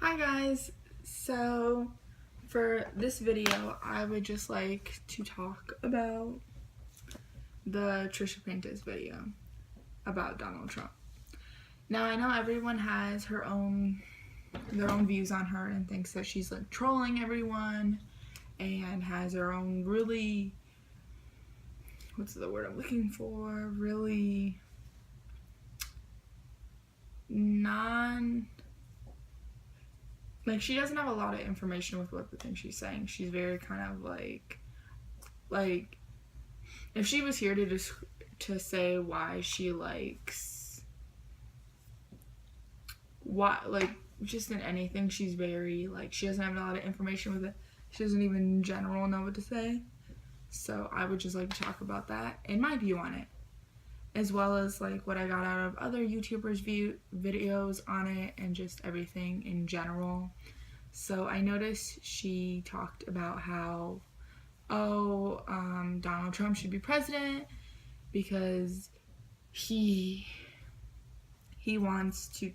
Hi guys, so for this video I would just like to talk about the Trisha Paytas video about Donald Trump. Now I know everyone has their own views on her and thinks that she's like trolling everyone and has her own really, what's the word I'm looking for, really she doesn't have a lot of information with what the things she's saying. She's very kind of like if she was here to say why she likes just in anything, she's very she doesn't have a lot of information with it. She doesn't even in general know what to say. So I would just like to talk about that and my view on it, as well as what I got out of other YouTubers' videos on it and just everything in general. So I noticed she talked about how, Donald Trump should be president because he wants to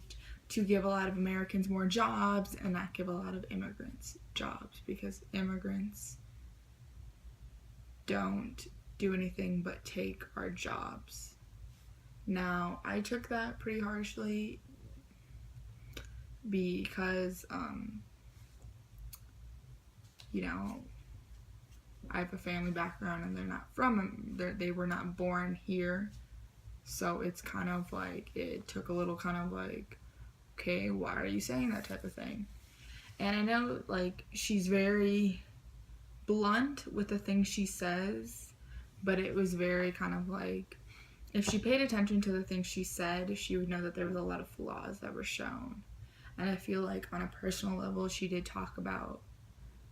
give a lot of Americans more jobs and not give a lot of immigrants jobs, because immigrants don't do anything but take our jobs. Now, I took that pretty harshly because, I have a family background and they're not they were not born here. So it's kind of it took a little kind of okay, why are you saying that type of thing? And I know she's very blunt with the things she says, but it was very kind of if she paid attention to the things she said, she would know that there was a lot of flaws that were shown. And I feel on a personal level, she did talk about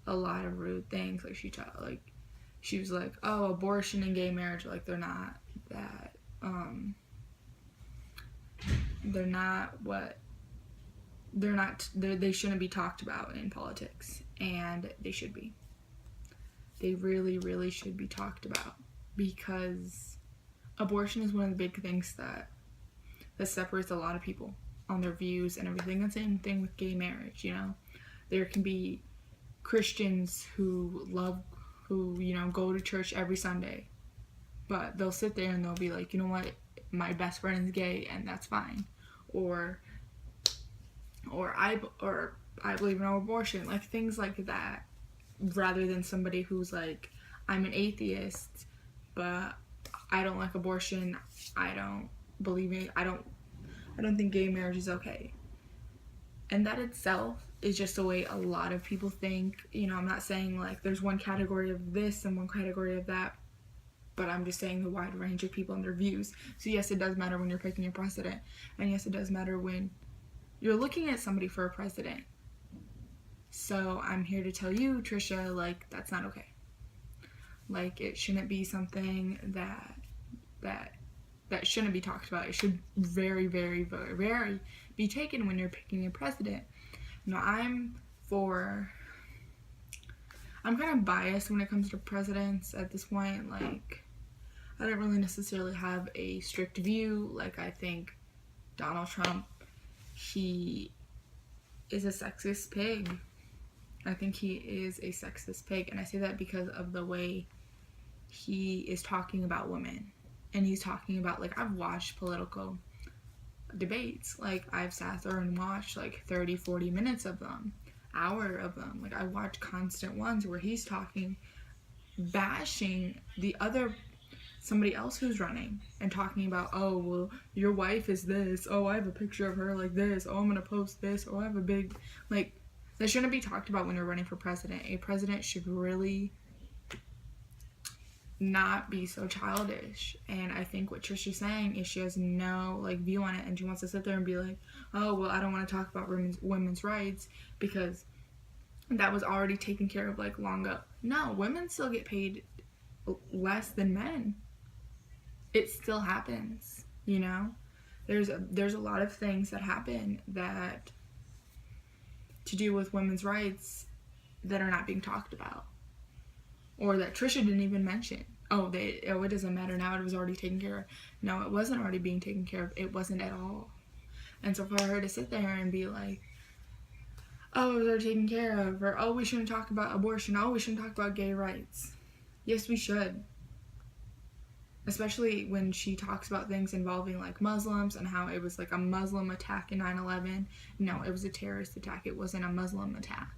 a lot of rude things. She was abortion and gay marriage, they're not that, they shouldn't be talked about in politics, and they should be. They really, really should be talked about, because abortion is one of the big things that separates a lot of people on their views and everything. The same thing with gay marriage, There can be Christians who go to church every Sunday, but they'll sit there and they'll be like, you know what, my best friend is gay and that's fine. Or I believe in no abortion, things like that, rather than somebody who's I'm an atheist, but I don't like abortion, I don't believe in it, I don't think gay marriage is okay. And that itself is just the way a lot of people think. I'm not saying there's one category of this and one category of that, but I'm just saying the wide range of people and their views. So yes, it does matter when you're picking a president, and yes, it does matter when you're looking at somebody for a president. So I'm here to tell you, Trisha, that's not okay. It shouldn't be something that shouldn't be talked about. It should very, very, very, very be taken when you're picking a president. Now, I'm kind of biased when it comes to presidents at this point. I don't really necessarily have a strict view. I think Donald Trump, he is a sexist pig. I think he is a sexist pig, and I say that because of the way he is talking about women. And he's talking about, I've watched political debates. I've sat there and watched 30, 40 minutes of them, hour of them. I watch constant ones where he's bashing somebody else who's running and talking about, oh, well, your wife is this. Oh, I have a picture of her like this. Oh, I'm going to post this. Oh, I have a big, that shouldn't be talked about when you're running for president. A president should really not be so childish. And I think what Trisha's saying is she has no view on it, and she wants to sit there and be oh, well, I don't want to talk about women's rights because that was already taken care of long ago. No, women still get paid less than men. It still happens, there's a lot of things that happen that to do with women's rights that are not being talked about, or that Trisha didn't even mention. It doesn't matter now, it was already taken care of. No, it wasn't already being taken care of. It wasn't at all. And so for her to sit there and be oh, they're taken care of, or oh, we shouldn't talk about abortion, oh, we shouldn't talk about gay rights. Yes, we should. Especially when she talks about things involving like Muslims and how it was like a Muslim attack in 9/11. No, it was a terrorist attack. It wasn't a Muslim attack.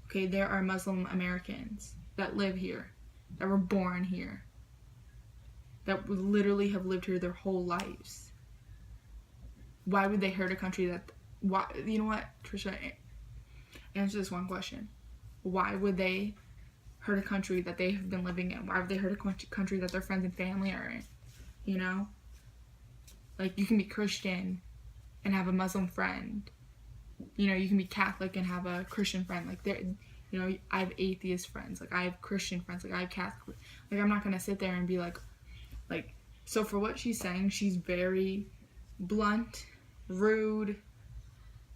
Okay, there are Muslim Americans that live here, that were born here, that would literally have lived here their whole lives. Why would they hurt a country that... Why? You know what, Trisha? Answer this one question. Why would they hurt a country that they have been living in? Why would they hurt a country that their friends and family are in? You know? Like, you can be Christian and have a Muslim friend. You know, you can be Catholic and have a Christian friend. Like, you know, I have atheist friends. Like, I have Christian friends. Like, I have Catholic. Like, I'm not going to sit there and be like, so for what she's saying, she's very blunt, rude,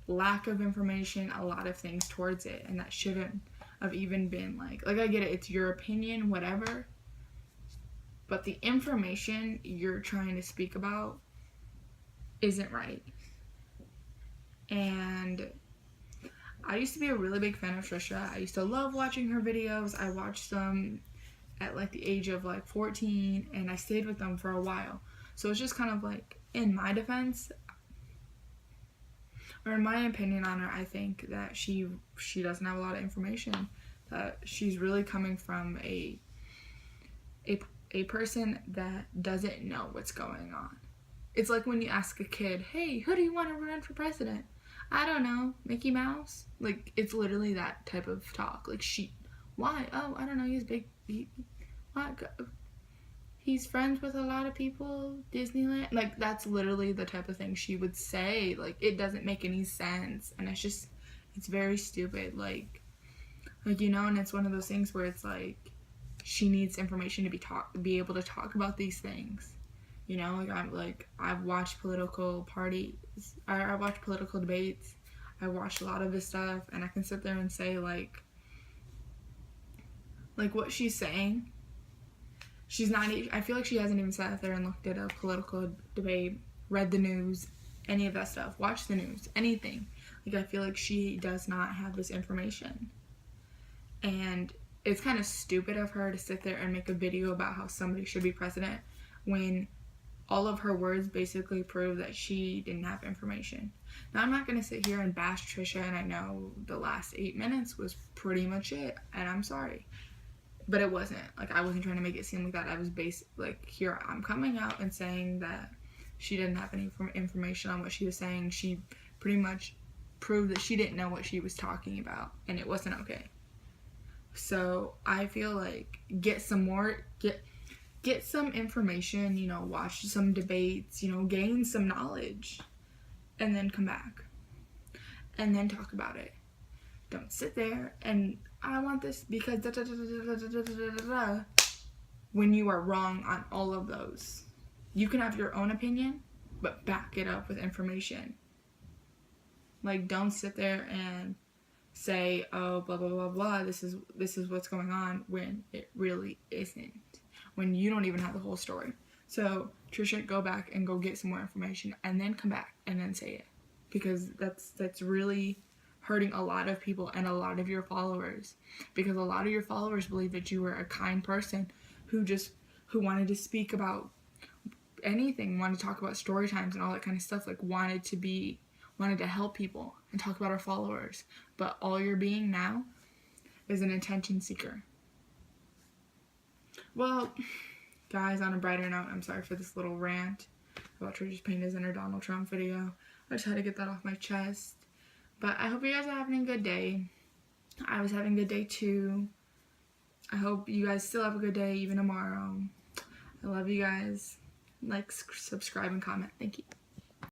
lack of information, a lot of things towards it. And that shouldn't have even been like I get it, it's your opinion, whatever. But the information you're trying to speak about isn't right. And I used to be a really big fan of Trisha. I used to love watching her videos. I watched them at like the age of like 14, and I stayed with them for a while. So it's just kind of like, in my defense, or in my opinion on her, I think that she doesn't have a lot of information. That she's really coming from a person that doesn't know what's going on. It's like when you ask a kid, hey, who do you want to run for president? I don't know, Mickey Mouse? Like, it's literally that type of talk. Like, why? Oh, I don't know, he's big. He's friends with a lot of people, Disneyland. Like, that's literally the type of thing she would say. Like, it doesn't make any sense. And it's very stupid. Like, you know, and it's one of those things where it's like, she needs information to be able to talk about these things. You know, I've watched political parties, I watched political debates, I watched a lot of this stuff, and I can sit there and say, like what she's saying, I feel like she hasn't even sat there and looked at a political debate, read the news, any of that stuff, watched the news, anything. Like, I feel like she does not have this information. And it's kind of stupid of her to sit there and make a video about how somebody should be president when all of her words basically prove that she didn't have information. Now, I'm not going to sit here and bash Trisha, and I know the last 8 minutes was pretty much it, and I'm sorry. But it wasn't. Like, I wasn't trying to make it seem like that. I was here, I'm coming out and saying that she didn't have any information on what she was saying. She pretty much proved that she didn't know what she was talking about, and it wasn't okay. So I feel like get some information, you know, watch some debates, you know, gain some knowledge, and then come back and then talk about it. Don't sit there and I want this because when you are wrong on all of those. You can have your own opinion, but back it up with information. Like, don't sit there and say, oh, blah, blah, blah, blah, this is what's going on, when it really isn't. When you don't even have the whole story. So, Trisha, go back and go get some more information, and then come back and then say it. Because that's really hurting a lot of people and a lot of your followers. Because a lot of your followers believe that you were a kind person who wanted to speak about anything, wanted to talk about story times and all that kind of stuff, like wanted to help people and talk about our followers. But all you're being now is an attention seeker. Well, guys, on a brighter note, I'm sorry for this little rant about Trisha Paytas and her Donald Trump video. I just had to get that off my chest. But I hope you guys are having a good day. I was having a good day too. I hope you guys still have a good day even tomorrow. I love you guys. Like, subscribe, and comment. Thank you.